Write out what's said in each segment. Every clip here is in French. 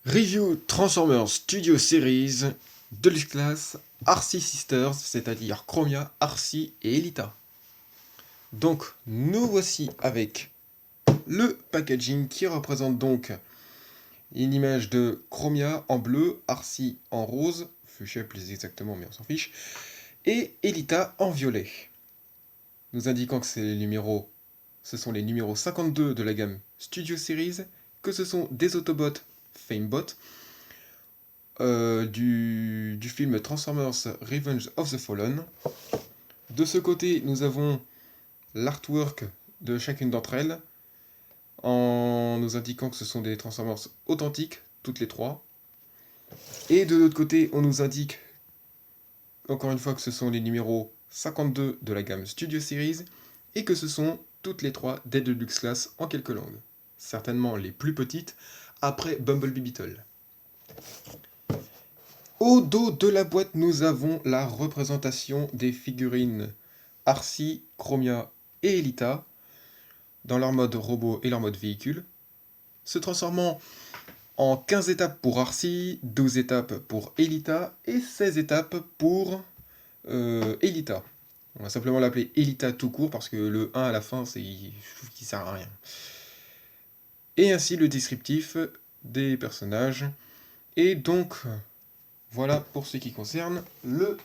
Review Transformers Studio Series, Deluxe Class, Arcee Sisters, c'est-à-dire Chromia, Arcee et Elita. Donc, nous voici avec le packaging qui représente donc une image de Chromia en bleu, Arcee en rose, fuchsia plus exactement, mais on s'en fiche, et Elita en violet. Nous indiquant que ce sont les numéros 52 de la gamme Studio Series, que ce sont des Autobots Famebot, du film Transformers Revenge of the Fallen. De ce côté, nous avons l'artwork de chacune d'entre elles, en nous indiquant que ce sont des Transformers authentiques, toutes les trois. Et de l'autre côté, on nous indique, encore une fois, que ce sont les numéros 52 de la gamme Studio Series, et que ce sont toutes les trois des Deluxe Class en quelques langues. Certainement les plus petites, après Bumblebee Beetle. Au dos de la boîte, nous avons la représentation des figurines Arcee, Chromia et Elita, dans leur mode robot et leur mode véhicule, se transformant en 15 étapes pour Arcee, 12 étapes pour Elita et 16 étapes pour Elita. On va simplement l'appeler Elita tout court parce que le 1 à la fin, je trouve qu'il sert à rien. Et ainsi le descriptif des personnages. Et donc, voilà pour ce qui concerne le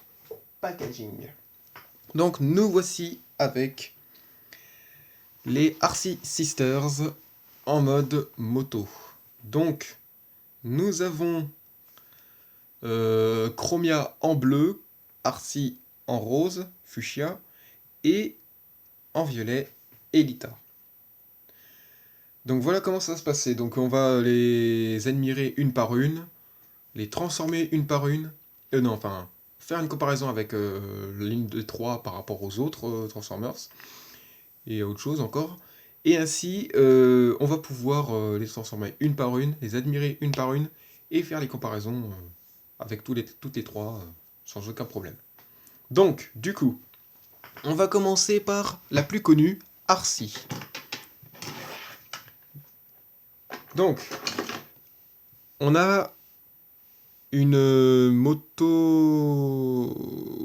packaging. Donc nous voici avec les Arcee Sisters en mode moto. Donc nous avons Chromia en bleu, Arcee en rose, fuchsia, et en violet, Elita. Donc voilà comment ça va se passer. Donc on va les admirer une par une, les transformer une par une, faire une comparaison avec la ligne de 3 par rapport aux autres Transformers, et à autre chose encore. Et ainsi, on va pouvoir les transformer une par une, les admirer une par une, et faire les comparaisons avec toutes les trois, sans aucun problème. Donc, du coup, on va commencer par la plus connue, Arcee. Donc, on a une moto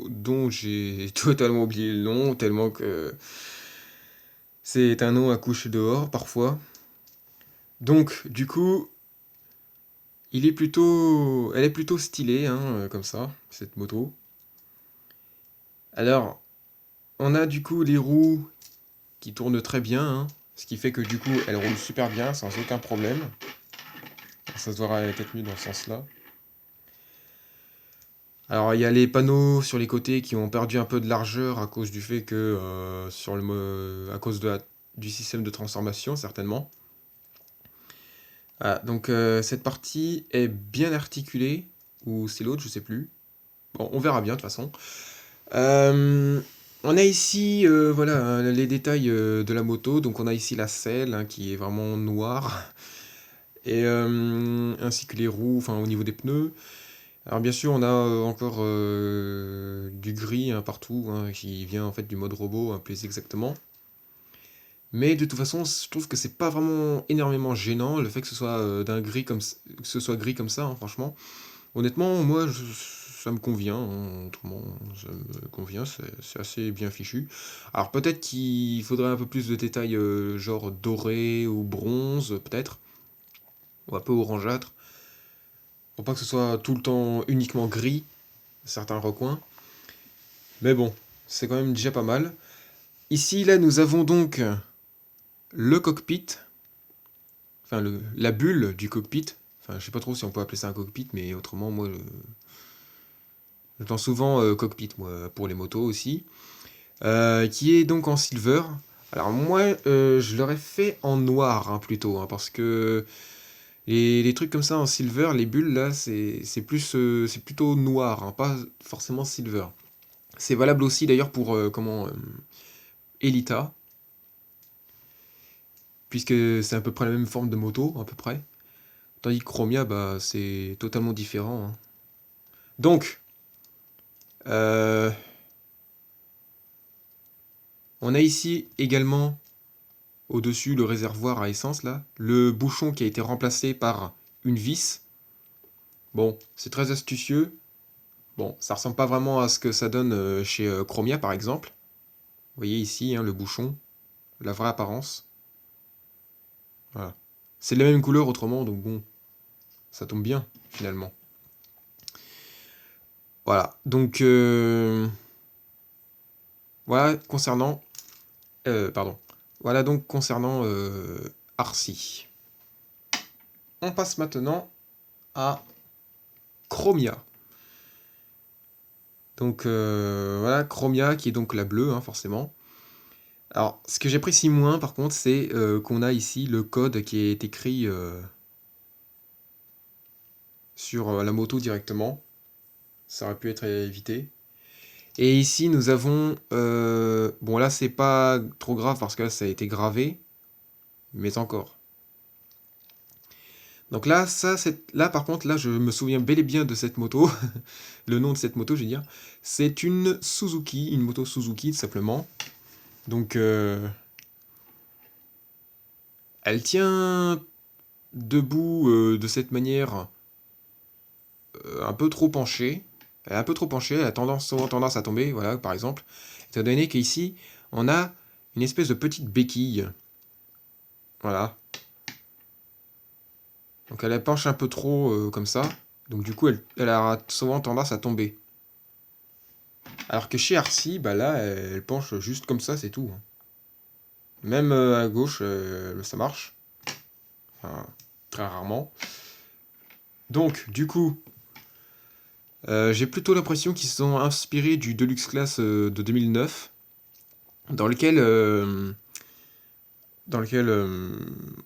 dont j'ai totalement oublié le nom, tellement que c'est un nom à coucher dehors parfois. Donc, du coup, elle est plutôt stylée, hein, comme ça, cette moto. Alors, on a du coup les roues qui tournent très bien, hein, ce qui fait que du coup, elle roule super bien, sans aucun problème. Ça se verra peut-être mieux dans ce sens-là. Alors, il y a les panneaux sur les côtés qui ont perdu un peu de largeur à cause du fait que, à cause du système de transformation, certainement. Voilà, donc cette partie est bien articulée, ou c'est l'autre, je sais plus. Bon, on verra bien de toute façon. On a ici voilà, les détails de la moto. Donc on a ici la selle, hein, qui est vraiment noire. Et ainsi que les roues, enfin au niveau des pneus. Alors bien sûr on a encore du gris, hein, partout, hein, qui vient en fait du mode robot, hein, plus exactement. Mais de toute façon, je trouve que c'est pas vraiment énormément gênant le fait que ce soit que ce soit gris comme ça, hein, franchement. Honnêtement, moi, ça me convient, hein, autrement, ça me convient, c'est assez bien fichu. Alors peut-être qu'il faudrait un peu plus de détails, genre doré ou bronze, peut-être, ou un peu orangeâtre, pour pas que ce soit tout le temps uniquement gris, certains recoins. Mais bon, c'est quand même déjà pas mal. Ici, là, nous avons donc le cockpit, enfin la bulle du cockpit. Enfin, je sais pas trop si on peut appeler ça un cockpit, mais autrement, moi, j'entends souvent cockpit, moi, pour les motos aussi. Qui est donc en silver. Alors moi, je l'aurais fait en noir, hein, plutôt, hein, parce que les trucs comme ça en silver, les bulles là, c'est plutôt noir, hein, pas forcément silver. C'est valable aussi d'ailleurs pour Elita, puisque c'est à peu près la même forme de moto, à peu près. Tandis que Chromia, bah, c'est totalement différent, hein. Donc, euh, on a ici également au-dessus le réservoir à essence là, le bouchon qui a été remplacé par une vis. Bon, c'est très astucieux. Bon, ça ressemble pas vraiment à ce que ça donne chez Chromia par exemple. Vous voyez ici hein, le bouchon, la vraie apparence. Voilà. C'est de la même couleur autrement, donc bon, ça tombe bien finalement. Voilà, donc voilà concernant, pardon, voilà donc concernant Arcy. On passe maintenant à Chromia. Donc voilà, Chromia qui est donc la bleue, hein, forcément. Alors, ce que j'apprécie moins, par contre, c'est qu'on a ici le code qui est écrit sur la moto directement. Ça aurait pu être évité. Et ici, nous avons... bon, là, c'est pas trop grave parce que là, ça a été gravé. Mais encore. Donc là, là, par contre, là, je me souviens bel et bien de cette moto. Le nom de cette moto, je veux dire. C'est une Suzuki, une moto Suzuki, tout simplement. Donc, elle tient debout de cette manière un peu trop penchée. Elle est un peu trop penchée, elle a souvent tendance à tomber, voilà, par exemple. Étant donné qu'ici, on a une espèce de petite béquille. Voilà. Donc elle penche un peu trop comme ça. Donc du coup, elle a souvent tendance à tomber. Alors que chez Arcy, bah là, elle penche juste comme ça, c'est tout. Même à gauche, ça marche. Enfin, très rarement. Donc, du coup, j'ai plutôt l'impression qu'ils se sont inspirés du Deluxe Class de 2009, dans lequel,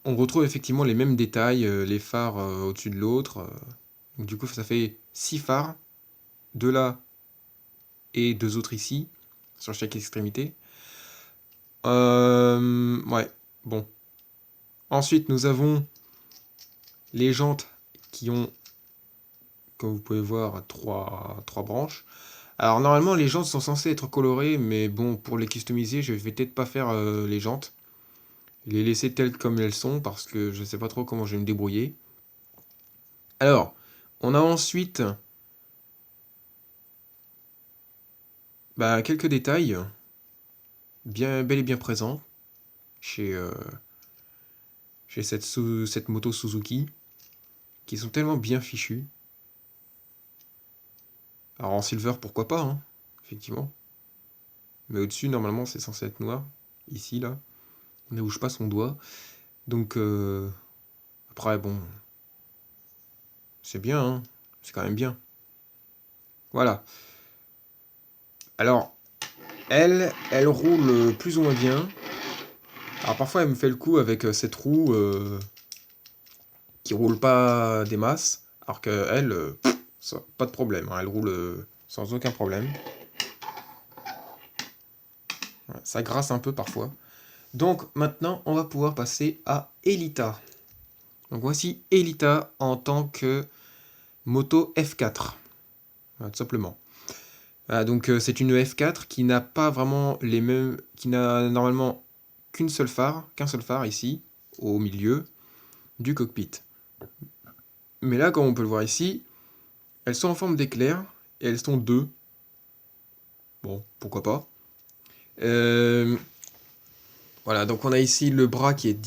on retrouve effectivement les mêmes détails, les phares au-dessus de l'autre. Donc du coup, ça fait 6 phares, 2 là et 2 autres ici, sur chaque extrémité. Ouais, bon. Ensuite, nous avons les jantes qui ont, comme vous pouvez voir, trois branches. Alors normalement, les jantes sont censées être colorées, mais bon, pour les customiser, je vais peut-être pas faire les jantes. Les laisser telles comme elles sont, parce que je sais pas trop comment je vais me débrouiller. Alors, on a ensuite quelques détails bien bel et bien présents chez, chez cette moto Suzuki, qui sont tellement bien fichus. Alors en silver, pourquoi pas, hein, effectivement. Mais au-dessus, normalement, c'est censé être noir. Ici, là. On ne bouge pas son doigt. Donc, après, bon, c'est bien, hein. C'est quand même bien. Voilà. Alors, elle roule plus ou moins bien. Alors parfois, elle me fait le coup avec cette roue qui roule pas des masses. Alors qu'elle, pas de problème, hein. Elle roule sans aucun problème. Ouais, ça grasse un peu parfois. Donc maintenant, on va pouvoir passer à Elita. Donc voici Elita en tant que moto F4. Voilà, tout simplement. Voilà, donc c'est une F4 qui n'a pas vraiment les mêmes, qui n'a normalement qu'un seul phare ici, au milieu du cockpit. Mais là, comme on peut le voir ici, elles sont en forme d'éclair et elles sont deux. Bon, pourquoi pas. Voilà, donc on a ici le bras qui est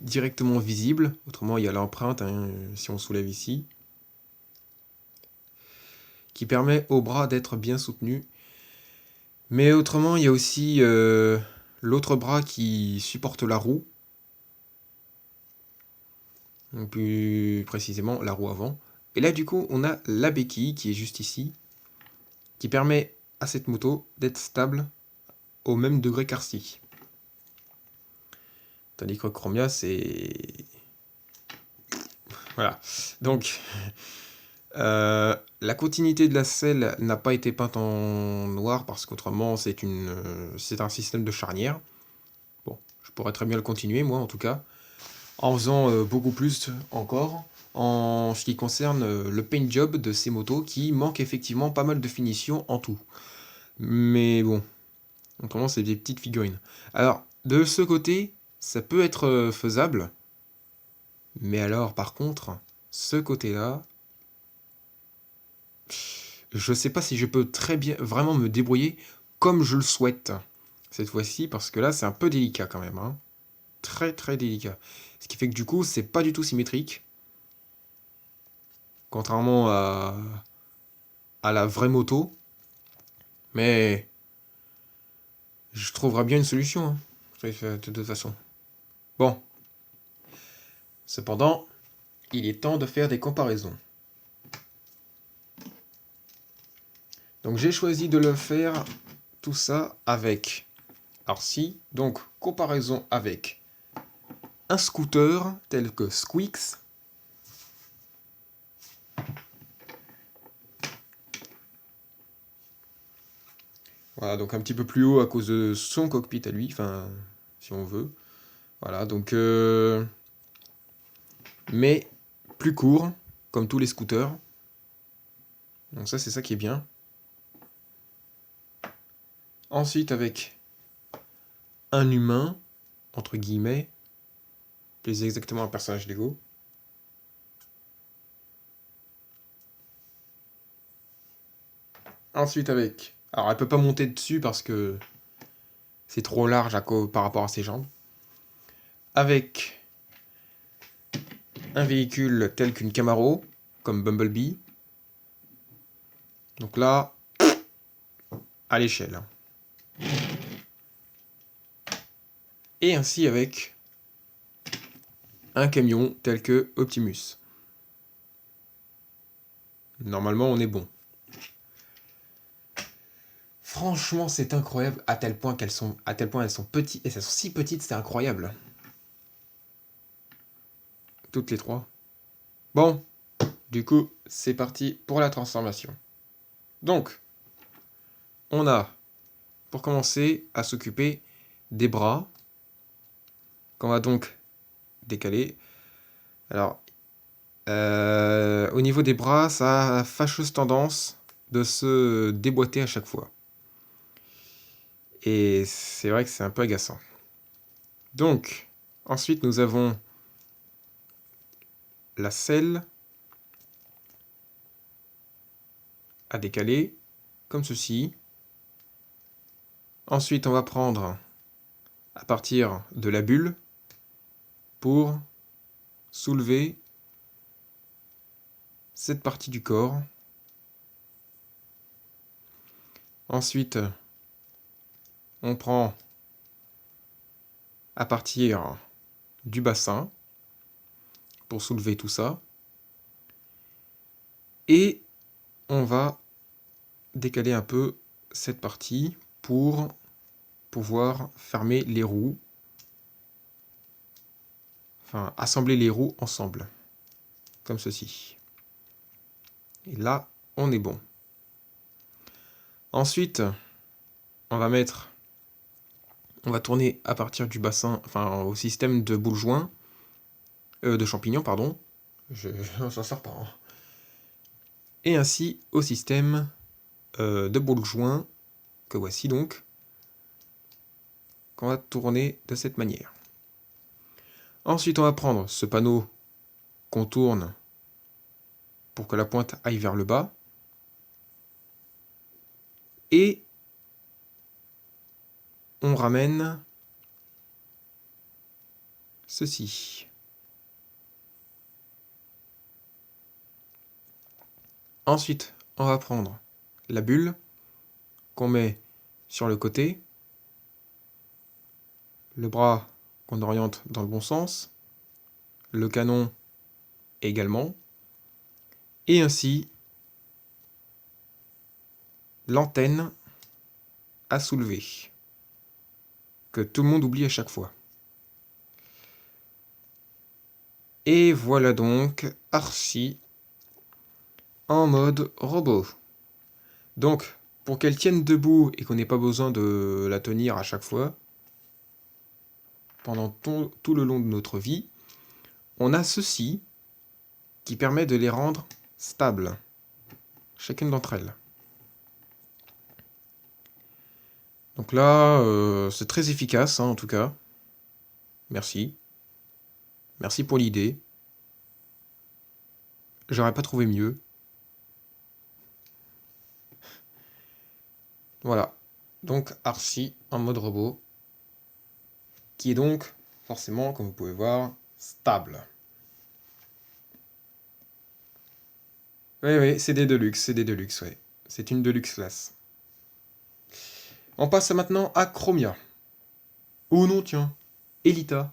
directement visible. Autrement, il y a l'empreinte, hein, si on soulève ici, qui permet au bras d'être bien soutenu. Mais autrement, il y a aussi l'autre bras qui supporte la roue. Donc plus précisément, la roue avant. Et là, du coup, on a la béquille qui est juste ici, qui permet à cette moto d'être stable au même degré qu'Arcy. Tandis que Chromia, c'est... Voilà. Donc, la continuité de la selle n'a pas été peinte en noir parce qu'autrement c'est un système de charnière. Bon, je pourrais très bien le continuer, moi en tout cas, en faisant beaucoup plus encore en ce qui concerne le paint job de ces motos qui manque effectivement pas mal de finition en tout. Mais bon, autrement c'est des petites figurines. Alors, de ce côté, ça peut être faisable, mais alors par contre, ce côté-là, je sais pas si je peux très bien vraiment me débrouiller comme je le souhaite cette fois-ci, parce que là, c'est un peu délicat quand même, hein. Très très délicat. Ce qui fait que du coup, c'est pas du tout symétrique, contrairement à la vraie moto. Mais je trouverai bien une solution, hein, de toute façon. Bon, cependant, il est temps de faire des comparaisons. Donc j'ai choisi de le faire tout ça avec Arcy. Donc comparaison avec un scooter tel que Squeaks. Voilà, donc un petit peu plus haut à cause de son cockpit à lui, enfin, si on veut. Voilà, donc mais plus court, comme tous les scooters. Donc ça, c'est ça qui est bien. Ensuite, avec un humain, entre guillemets, plus exactement un personnage Lego. Ensuite, avec... Alors, elle peut pas monter dessus parce que c'est trop large par rapport à ses jambes. Avec un véhicule tel qu'une Camaro, comme Bumblebee. Donc là, à l'échelle. Et ainsi avec un camion tel que Optimus. Normalement, on est bon. Franchement, c'est incroyable à tel point elles sont petites, et elles sont si petites, c'est incroyable. Toutes les trois. Bon, du coup, c'est parti pour la transformation. Donc, on a, pour commencer, à s'occuper des bras, qu'on va donc décaler. Alors, au niveau des bras, ça a la fâcheuse tendance de se déboîter à chaque fois. Et c'est vrai que c'est un peu agaçant. Donc, ensuite, nous avons la selle à décaler, comme ceci. Ensuite, on va prendre à partir de la bulle pour soulever cette partie du corps. Ensuite, on prend à partir du bassin pour soulever tout ça. Et on va décaler un peu cette partie pour pouvoir fermer les roues. Enfin, assembler les roues ensemble. Comme ceci. Et là, on est bon. Ensuite, on va tourner à partir du bassin, enfin au système de boule joint, de champignons, pardon. On s'en sort pas. Hein. Et ainsi au système de boule joint, que voici donc, qu'on va tourner de cette manière. Ensuite, on va prendre ce panneau qu'on tourne pour que la pointe aille vers le bas. Et on ramène ceci. Ensuite, on va prendre la bulle qu'on met sur le côté, le bras qu'on oriente dans le bon sens, le canon également, et ainsi l'antenne à soulever, que tout le monde oublie à chaque fois. Et voilà donc Arcy en mode robot. Donc, pour qu'elle tienne debout et qu'on n'ait pas besoin de la tenir à chaque fois, pendant tout le long de notre vie, on a ceci qui permet de les rendre stables, chacune d'entre elles. Donc là, c'est très efficace, hein, en tout cas. Merci. Merci pour l'idée. J'aurais pas trouvé mieux. Voilà. Donc Archie en mode robot, qui est donc forcément, comme vous pouvez voir, stable. Oui, oui, c'est des Deluxe, ouais. C'est une Deluxe classe. On passe maintenant à Chromia. Oh non, tiens, Elita.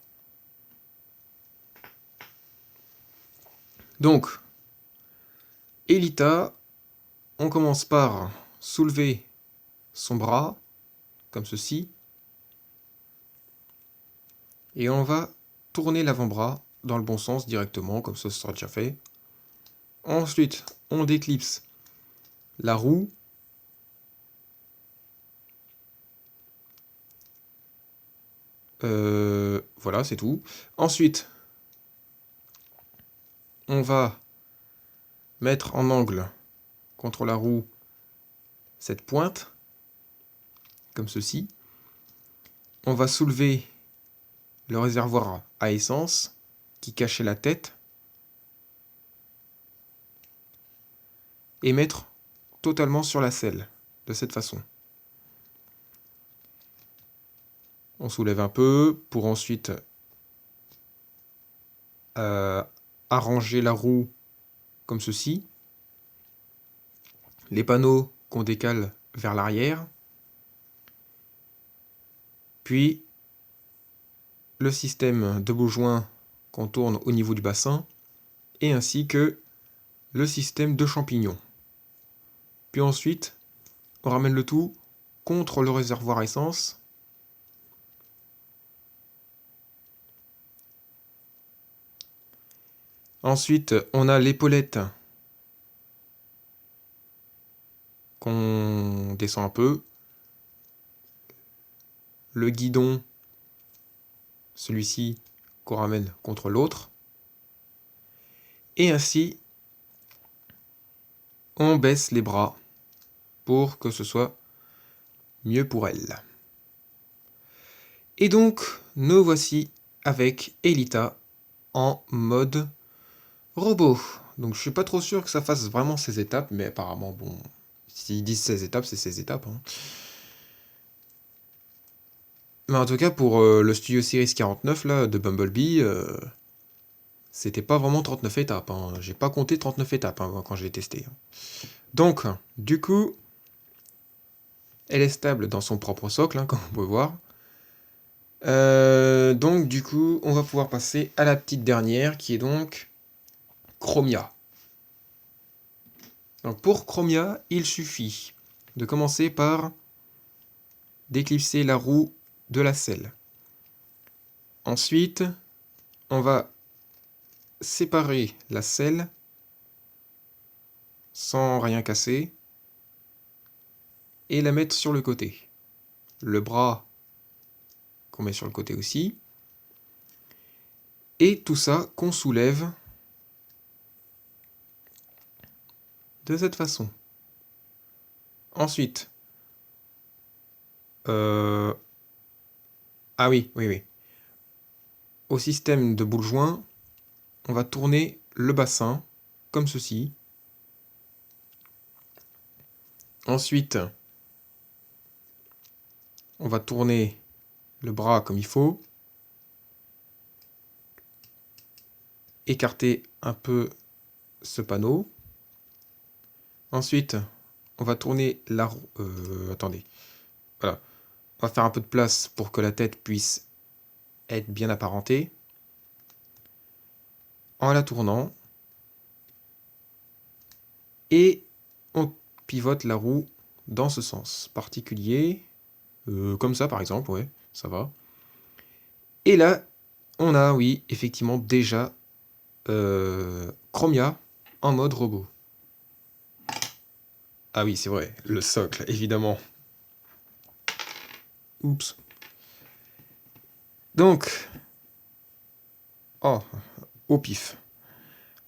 Donc, Elita, on commence par soulever son bras, comme ceci, et on va tourner l'avant-bras dans le bon sens directement, comme ça ce sera déjà fait. Ensuite, on déclipse la roue. Voilà, c'est tout. Ensuite, on va mettre en angle contre la roue cette pointe, comme ceci. On va soulever le réservoir à essence qui cachait la tête et mettre totalement sur la selle, de cette façon. On soulève un peu pour ensuite arranger la roue comme ceci. Les panneaux qu'on décale vers l'arrière. Puis le système de bout-joint qu'on tourne au niveau du bassin. Et ainsi que le système de champignons. Puis ensuite, on ramène le tout contre le réservoir à essence. Ensuite, on a l'épaulette qu'on descend un peu. Le guidon, celui-ci, qu'on ramène contre l'autre. Et ainsi, on baisse les bras pour que ce soit mieux pour elle. Et donc, nous voici avec Elita en mode robot. Donc je suis pas trop sûr que ça fasse vraiment ces étapes, mais apparemment, bon, s'ils disent 16 étapes, c'est 16 étapes. Hein. Mais en tout cas, pour le Studio Series 49 là, de Bumblebee, c'était pas vraiment 39 étapes. Hein. J'ai pas compté 39 étapes hein, quand je l'ai testé. Donc, du coup, elle est stable dans son propre socle, hein, comme vous pouvez voir. Donc, du coup, on va pouvoir passer à la petite dernière, qui est donc Chromia. Donc, pour Chromia, il suffit de commencer par d'éclipser la roue de la selle. Ensuite, on va séparer la selle sans rien casser et la mettre sur le côté. Le bras qu'on met sur le côté aussi. Et tout ça qu'on soulève de cette façon. Ensuite, ah oui, oui, oui. Au système de boule joint, on va tourner le bassin comme ceci. Ensuite, on va tourner le bras comme il faut. Écarter un peu ce panneau. Ensuite, on va tourner la roue. Attendez. Voilà. On va faire un peu de place pour que la tête puisse être bien apparentée. En la tournant. Et on pivote la roue dans ce sens particulier. Comme ça, par exemple, ouais, ça va. Et là, on a, oui, effectivement, déjà Chromia en mode robot. Ah oui, c'est vrai, le socle, évidemment. Oups. Donc, oh, au pif.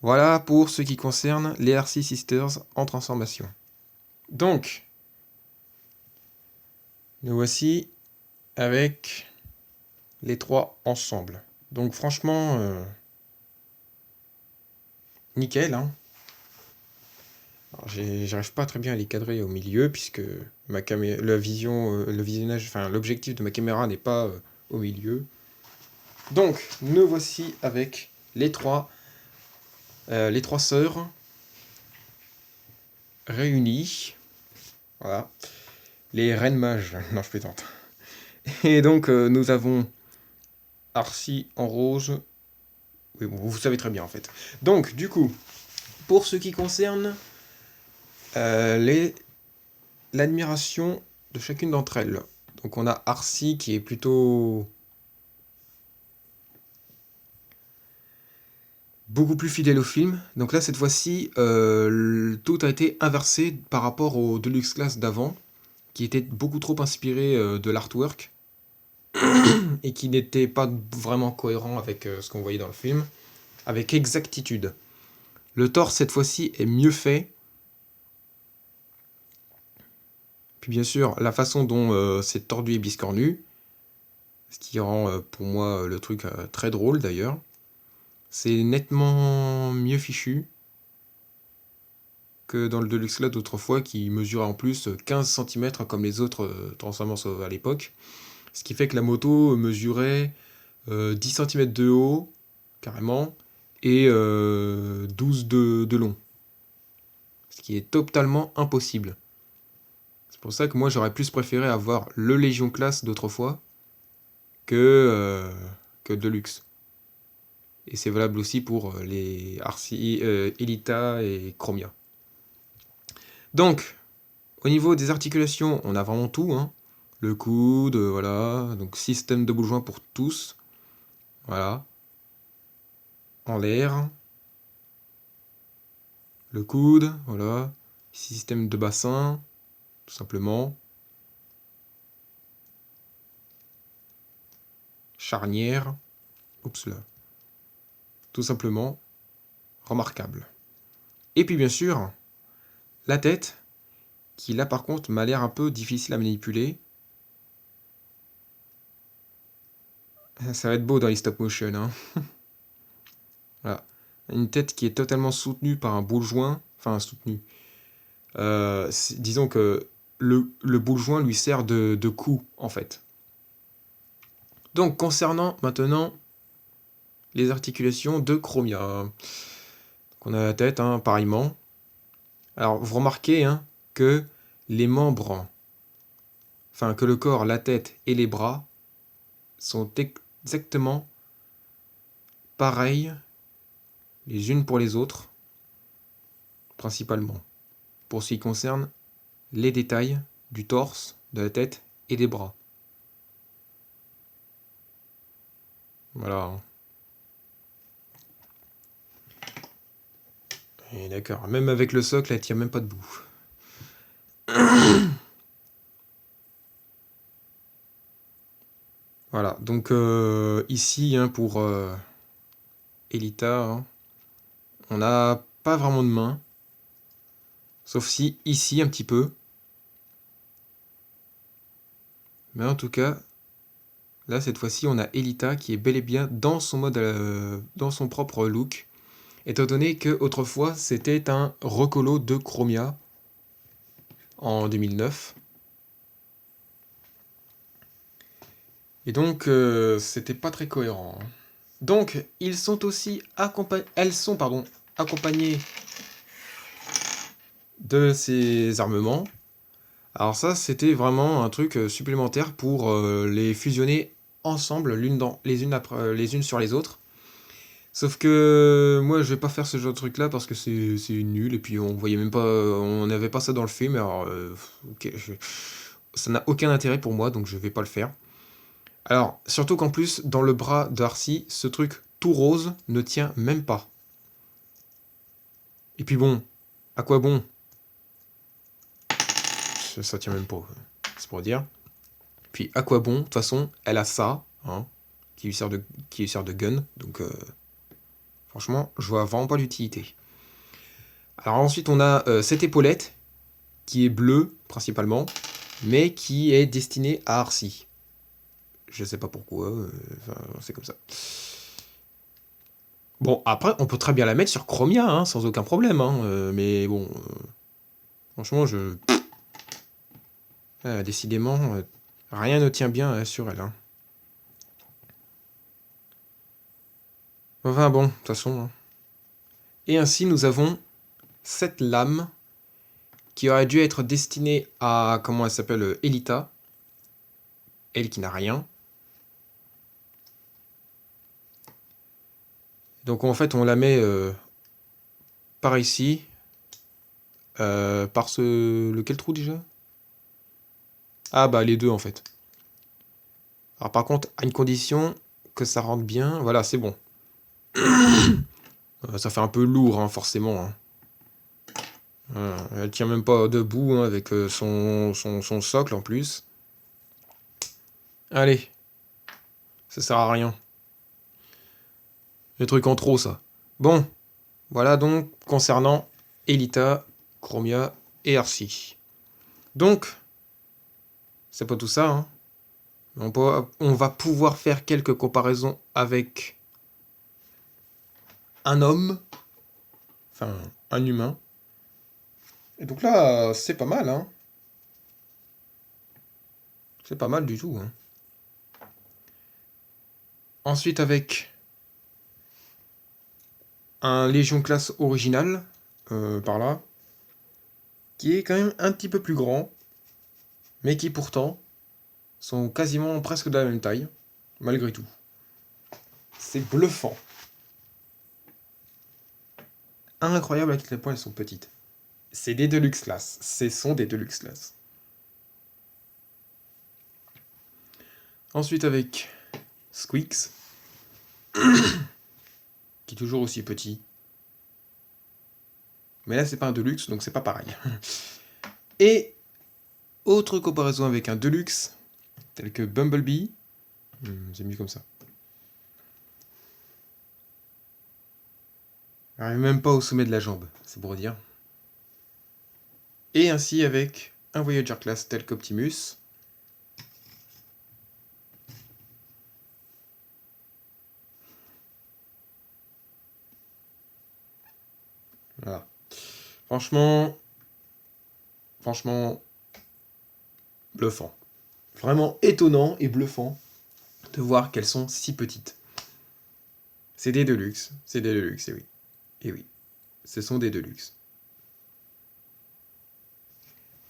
Voilà pour ce qui concerne les RC Sisters en transformation. Donc, nous voici avec les trois ensemble. Donc franchement, nickel. Hein. Alors, j'arrive pas très bien à les cadrer au milieu, puisque le visionnage, enfin l'objectif de ma caméra n'est pas au milieu. Donc, nous voici avec les trois sœurs réunies. Voilà. Les reines mages. Non, je plaisante. Et donc, nous avons Arcy en rose. Oui, bon, vous savez très bien en fait. Donc, du coup, pour ce qui concerne les l'admiration de chacune d'entre elles. Donc on a Arcy qui est plutôt beaucoup plus fidèle au film. Donc là, cette fois-ci, tout a été inversé par rapport au Deluxe Class d'avant, qui était beaucoup trop inspiré de l'artwork et qui n'était pas vraiment cohérent avec ce qu'on voyait dans le film, avec exactitude. Le torse, cette fois-ci, est mieux fait. Puis bien sûr, la façon dont c'est tordu et biscornu, ce qui rend pour moi le truc très drôle d'ailleurs. C'est nettement mieux fichu que dans le Deluxe Lad d'autrefois qui mesurait en plus 15 cm comme les autres Transformers à l'époque. Ce qui fait que la moto mesurait 10 cm de haut, carrément, et 12 de long. Ce qui est totalement impossible. C'est pour ça que moi j'aurais plus préféré avoir le Légion Class d'autrefois que le Deluxe. Et c'est valable aussi pour les Arcy, Elita et Chromia. Donc, au niveau des articulations, on a vraiment tout. Hein. Le coude, voilà. Donc, système de boule joint pour tous. Voilà. En l'air. Le coude, voilà. Système de bassin, tout simplement. Charnière. Oups là. Tout simplement remarquable. Et puis, bien sûr, la tête, qui là par contre m'a l'air un peu difficile à manipuler. Ça va être beau dans les stop motion. Hein. Voilà. Une tête qui est totalement soutenue par un boule joint. Enfin, soutenue. Disons que le boule joint lui sert de cou, en fait. Donc, concernant maintenant les articulations de Chromia. Donc, on a la tête, hein, pareillement. Alors, vous remarquez hein, que les membres, enfin, que le corps, la tête et les bras sont exactement pareils les unes pour les autres, principalement, pour ce qui concerne les détails du torse, de la tête et des bras. Voilà. Et d'accord, même avec le socle, elle tient même pas debout. Voilà, donc ici, hein, pour Elita, hein, on n'a pas vraiment de main. Sauf si ici, un petit peu. Mais en tout cas, là, cette fois-ci, on a Elita qui est bel et bien dans son mode, dans son propre look. Étant donné que autrefois, c'était un recolo de Chromia en 2009. Et donc, c'était pas très cohérent. Hein. Donc, ils sont aussi elles sont accompagnées de ces armements. Alors ça, c'était vraiment un truc supplémentaire pour les fusionner ensemble, les unes sur les autres. Sauf que moi, je vais pas faire ce genre de truc là parce que c'est nul et puis on voyait même pas, on n'avait pas ça dans le film. Alors, ok, ça n'a aucun intérêt pour moi, donc je vais pas le faire. Alors, surtout qu'en plus, dans le bras d'Arcy, ce truc tout rose ne tient même pas. Et puis bon, à quoi bon? Ça tient même pas, c'est pour dire. Puis à quoi bon? De toute façon, elle a ça, hein, qui lui sert de gun, donc franchement, je vois vraiment pas l'utilité. Alors ensuite, on a cette épaulette, qui est bleue, principalement, mais qui est destinée à Arcy. Je sais pas pourquoi, c'est comme ça. Bon, après, on peut très bien la mettre sur Chromia, hein, sans aucun problème, hein, mais bon... Franchement, décidément, rien ne tient bien sur elle. Hein. Enfin bon, de toute façon. Hein. Et ainsi, nous avons cette lame qui aurait dû être destinée à, comment elle s'appelle, Elita. Elle qui n'a rien. Donc en fait, on la met par ici. Par lequel trou déjà? Ah bah les deux en fait. Alors par contre, à une condition que ça rentre bien. Voilà, c'est bon. Ça fait un peu lourd, hein, forcément. Hein. Elle tient même pas debout hein, avec son socle en plus. Allez, ça sert à rien. Le truc en trop, ça. Bon, voilà donc concernant Elita, Chromia et Arcee. Donc, c'est pas tout ça. Hein. On va pouvoir faire quelques comparaisons avec un homme, enfin un humain. Et donc là, c'est pas mal. Hein. C'est pas mal du tout. Hein. Ensuite, avec un Légion classe original, par là, qui est quand même un petit peu plus grand, mais qui pourtant sont quasiment presque de la même taille, malgré tout. C'est bluffant. Incroyable à quel point elles sont petites. C'est des Deluxe Class. Ce sont des Deluxe Class. Ensuite avec Squeaks, qui est toujours aussi petit. Mais là, c'est pas un Deluxe, donc c'est pas pareil. Et autre comparaison avec un Deluxe, tel que Bumblebee. C'est mieux comme ça. J'arrive même pas au sommet de la jambe, c'est pour dire. Et ainsi avec un Voyager Class tel qu'Optimus. Voilà. Franchement, bluffant. Vraiment étonnant et bluffant de voir qu'elles sont si petites. C'est des Deluxe, et oui. Et oui, ce sont des Deluxe.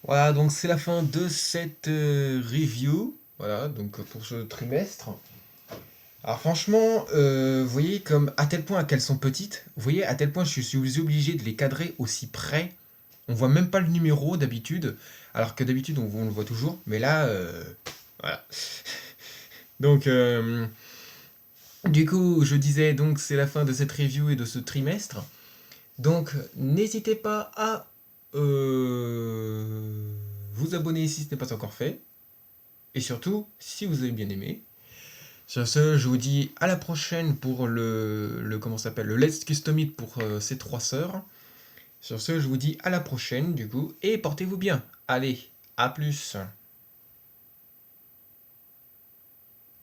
Voilà, donc c'est la fin de cette review. Voilà, donc pour ce trimestre. Alors franchement, vous voyez comme à tel point qu'elles sont petites, vous voyez à tel point je suis obligé de les cadrer aussi près. On voit même pas le numéro d'habitude, alors que d'habitude on le voit toujours, mais là, voilà. Donc, du coup, je disais donc c'est la fin de cette review et de ce trimestre. Donc, n'hésitez pas à vous abonner si ce n'est pas encore fait. Et surtout, si vous avez bien aimé. Sur ce, je vous dis à la prochaine pour comment ça s'appelle, le Let's Custom It pour ces trois sœurs. Sur ce, je vous dis à la prochaine du coup et portez-vous bien. Allez, à plus.